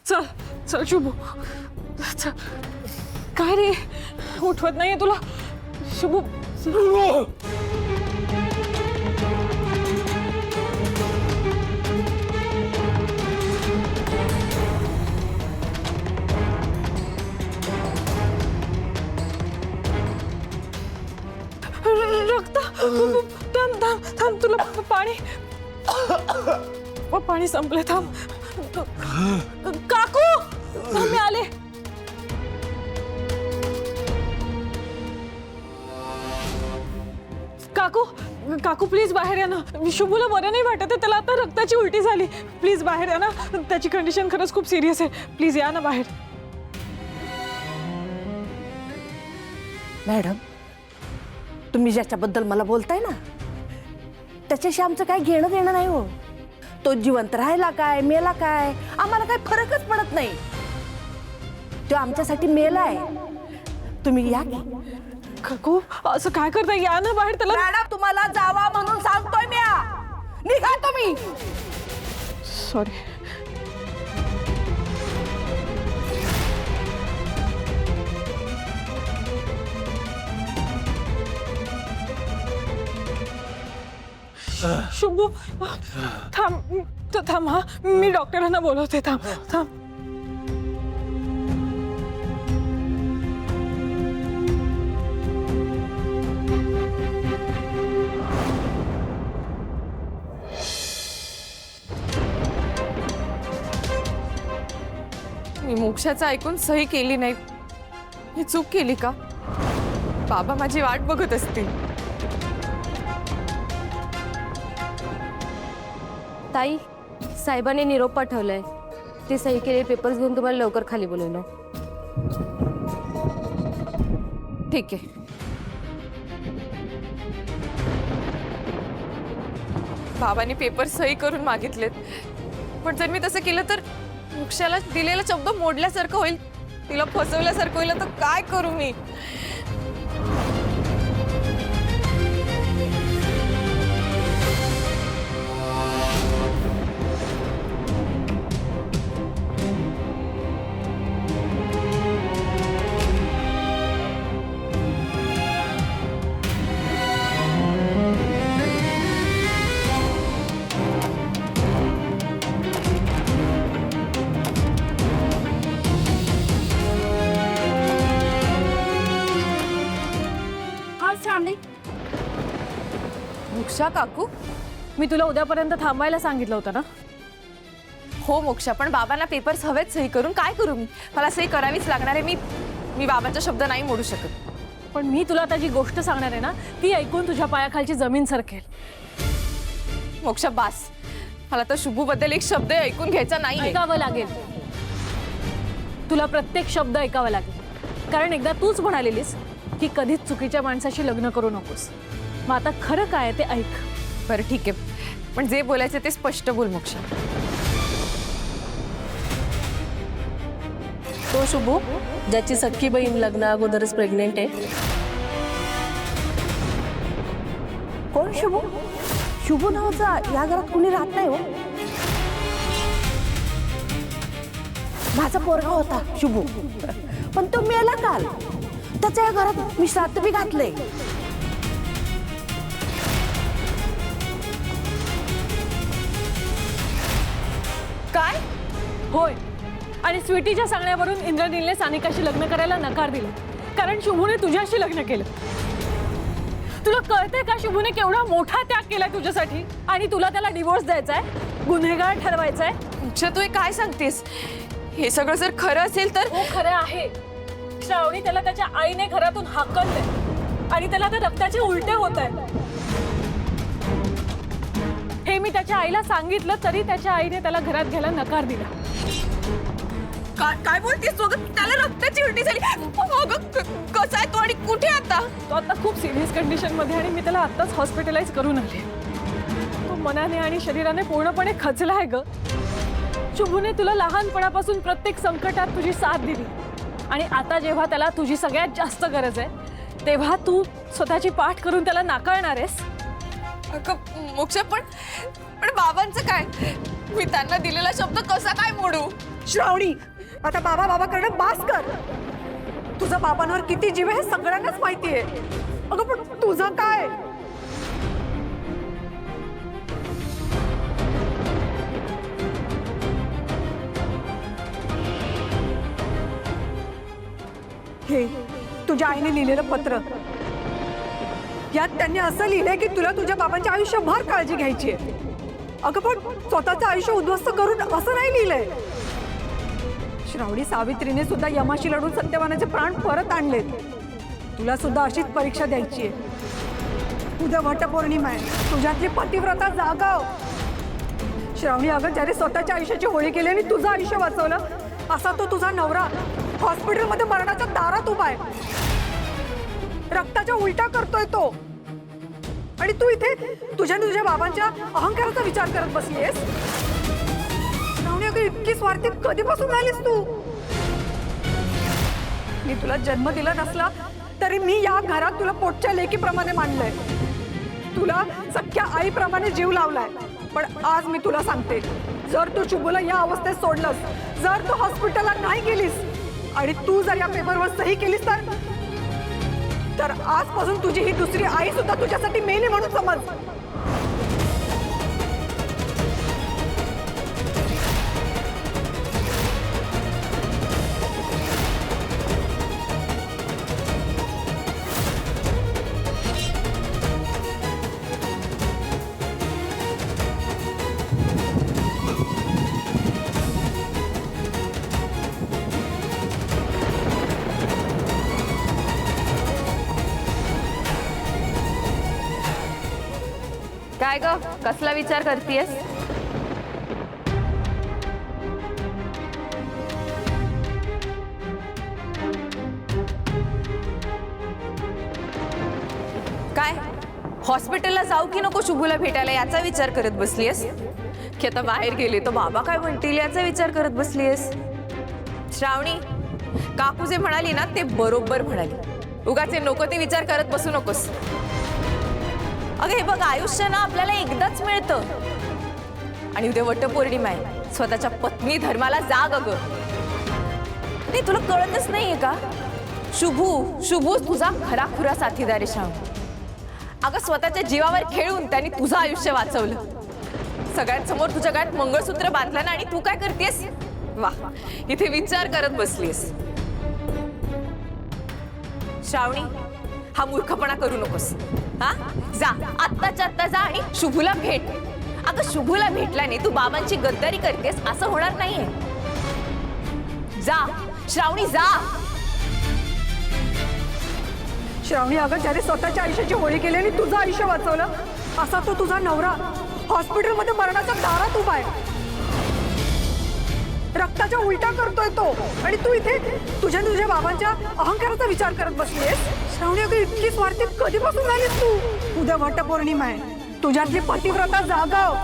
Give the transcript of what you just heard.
चल चल शुभू चल. काय रे उठवत नाहीये तुला शुभू. रक्त थांब थांब थांब तुला पाणी पाणी संपले. थांब काकू मी आले. काकू काकू प्लीज बाहेर या ना. शुभूला बरं नाही वाटत आहे. त्याला आता रक्ताची उलटी झाली. प्लीज बाहेर या ना. त्याची कंडिशन खरंच खूप सिरियस आहे. प्लीज या ना बाहेर. मॅडम तुम्ही ज्याच्याबद्दल मला बोलताय ना त्याच्याशी आमचं काही घेणं देणं नाही हो. तो जिवंत राहिला काय मेला काय आम्हाला काही फरकच पडत नाही. तो आमच्यासाठी मेलाय. तुम्ही या की. काकू असं काय करता. या ना बाहेर. त्याला मॅडम तुम्हाला जावा म्हणून सांगतोय मी. निघा तुम्ही. सॉरी. शुभू थांब थांब. हा मी डॉक्टरांना बोलवते. थांब थांब. मी मोक्षाचं ऐकून सही केली नाही. ही चूक केली का? बाबा माझी वाट बघत असतील. ताई साहेबांनी निरोप पाठवलाय. ते सही केले पेपर्स घेऊन तुम्हाला लवकर खाली बोलवलं. ठीक आहे. बाबांनी पेपर सही करून मागितलेत. पण जर मी तसं केलं तर मोक्षाला दिलेला शब्द मोडल्यासारखं होईल. तिला फसवल्यासारखं होईल. तर काय करू मी? मोक्षा काकू मी तुला उद्यापर्यंत थांबायला सांगितलं होतं ना. हो मोक्षा, पण बाबांना पेपर्स हवेत सही करून काय करू मी? मला सही करावीच लागणार आहे. मी बाबांचा शब्द नाही मोडू शकत. पण मी तुला त्याची गोष्ट सांगणार आहे ना. ती ऐकून तुझ्या पायाखालची जमीन सरकेल. मोक्षा बास. मला तर शुभू बद्दल एक शब्द ऐकून घ्यायचा नाही. ऐकावं लागेल. तुला प्रत्येक शब्द ऐकावा लागेल. कारण एकदा तूच म्हणालेलीस की कधीच चुकीच्या माणसाशी लग्न करू नकोस. मग आता खरं काय ते ऐक. बरं ठीक आहे, पण जे बोलायचं ते स्पष्ट बोल मोक्षा. तो शुभू ज्याची सख्खी बहीण लग्न अगोदरच प्रेग्नेंट आहे. कोण शुभू? शुभू नावाचा या घरात कुणी राहत नाही हो. माझा पोरगा होता शुभू, पण तो मेला काल. त्याच्या या घरात मी श्राद्ध बी घातलंय. काय? होय. आणि स्वीटीच्या सांगण्यावरून इंद्रनीलने सानिकाशी लग्न करायला नकार दिला. कारण शुभूने तुझ्याशी लग्न केलं. तुला कळतंय का शुभूने केवढा मोठा त्याग केलाय तुझ्यासाठी? आणि तुला त्याला डिवोर्स द्यायचाय, गुन्हेगार ठरवायचाय. मोक्षा तू हे काय सांगतेस? हे सगळं जर खरं असेल तर? हो खरं आहे. श्रावणी त्याला त्याच्या आईने घरातून हाकललंय आणि त्याला ते रक्ताचे उलटे होत आहेत. हे मी त्याच्या आईला सांगितलं तरी त्याच्या आईने त्याला घरात घ्यायला नकार दिला. काय बोलतेस तू? त्याला रक्ताची उलटी झाली. कसा आहे तो आणि कुठे आता? तो आता खूप सिरियस कंडिशन मध्ये आणि मी त्याला आत्ताच हॉस्पिटलाइज करून आले. तो मनाने आणि शरीराने पूर्णपणे खचलाय ग. शुभूने तुला लहानपणापासून प्रत्येक संकटात तुझी साथ दिली आणि आता जेव्हा त्याला तुझी सगळ्यात जास्त गरज आहे तेव्हा तू स्वतःची पाठ करून त्याला नाकारणार आहेस? मोक्षा पण बाबांचं काय? मी त्यांना दिलेला शब्द कसा काय मोडू? श्रावणी, आता बाबा बाबा करणं बास कर. तुझा बाबांवर किती जीव आहे हे सगळ्यांनाच माहिती आहे. अगं पण तुझं काय? हे तुझ्या आईने लिहिलेलं पत्र. यात त्यांनी असं लिहिलंय की तुला तुझ्या बाबांच्या आयुष्यभर काळजी घ्यायची आहे. अगं पण स्वतःचं आयुष्य उद्ध्वस्त करून असं नाही लिहिलंय. श्रावणी, सावित्रीने सुद्धा यमाशी लढून सत्यवानाचे प्राण परत आणलेत. तुला सुद्धा अशीच परीक्षा द्यायची आहे. उद्या वटपौर्णिमा आहे. तुझ्यातली पतिव्रता जागाव. श्रावणी, अगं ज्याने स्वतःच्या आयुष्याची होळी केली आणि तुझं आयुष्य वाचवलं, असा तो तुझा नवरा हॉस्पिटलमध्ये मरणाच्या दारात उभा आहे. रक्ताच्या उलटा करतोय तो. आणि तू इथे तुझ्या बाबांच्या अहंकाराचा विचार करत बसलीयस. श्रावणी, अगं इतकी स्वार्थी कधीपासून झालीस तू? मी तुला जन्म दिला नसला तरी मी या घरात तुला पोटच्या लेकीप्रमाणे मानलंय. तुला सख्या आईप्रमाणे जीव लावलाय. पण आज मी तुला सांगते, जर तू शुभूला या अवस्थेत सोडलंस, जर तू हॉस्पिटलला नाही गेलीस आणि तू जर या पेपरवर सही केलीस तर आजपासून तुझी ही दुसरी आई सुद्धा तुझ्यासाठी मेली म्हणून समज. काय ग, कसला विचार करतेयस? काय हॉस्पिटलला जाऊ की नको शुभूला भेटायला याचा विचार करत बसलीयस? की आता बाहेर गेले तर बाबा काय म्हणतील याचा विचार करत बसलीयस? श्रावणी, काकू जे म्हणाली ना ते बरोबर म्हणाली. उगाचे नको ते विचार करत बसू नकोस. अगं हे बघ, आयुष्य ना आपल्याला एकदाच मिळतं. आणि उद्या वटपौर्णिमा आहे. स्वतःच्या पत्नी धर्माला जाग. अगं नाही, तुला कळतच नाहीये का? शुभू तुझा खराखुरा साथीदार आहे श्रावणी. अगं स्वतःच्या जीवावर खेळून त्यांनी तुझं आयुष्य वाचवलं. सगळ्यांसमोर तुझ्या गळ्यात मंगळसूत्र बांधलं ना, आणि तू काय करतेस? वा, इथे विचार करत बसलीस. श्रावणी, हा मूर्खपणा करू नकोस. हा, जा आत्ताच्या आत्ता जा आणि शुभूला भेट. अगं शुभूला भेटल्याने तू बाबांची गद्दारी करतेस असं होणार नाहीये. जा श्रावणी, जा. श्रावणी, अगं ज्याने स्वतःच्या आयुष्याची होळी केली आणि तुझं आयुष्य वाचवलं, असा तो तुझा नवरा हॉस्पिटलमध्ये मरणाच्या दारात उभा आहे. रक्ताच्या उलटा करतोय तो. आणि तू इथे तुझ्या बाबांच्या अहंकाराचा विचार करत बसलीयस. श्रावणी, अगं इतकी स्वार्थी कधीपासून झालीस तू? उद्या वटपौर्णिमा आहे. तुझ्यातली पतिव्रता जागाव.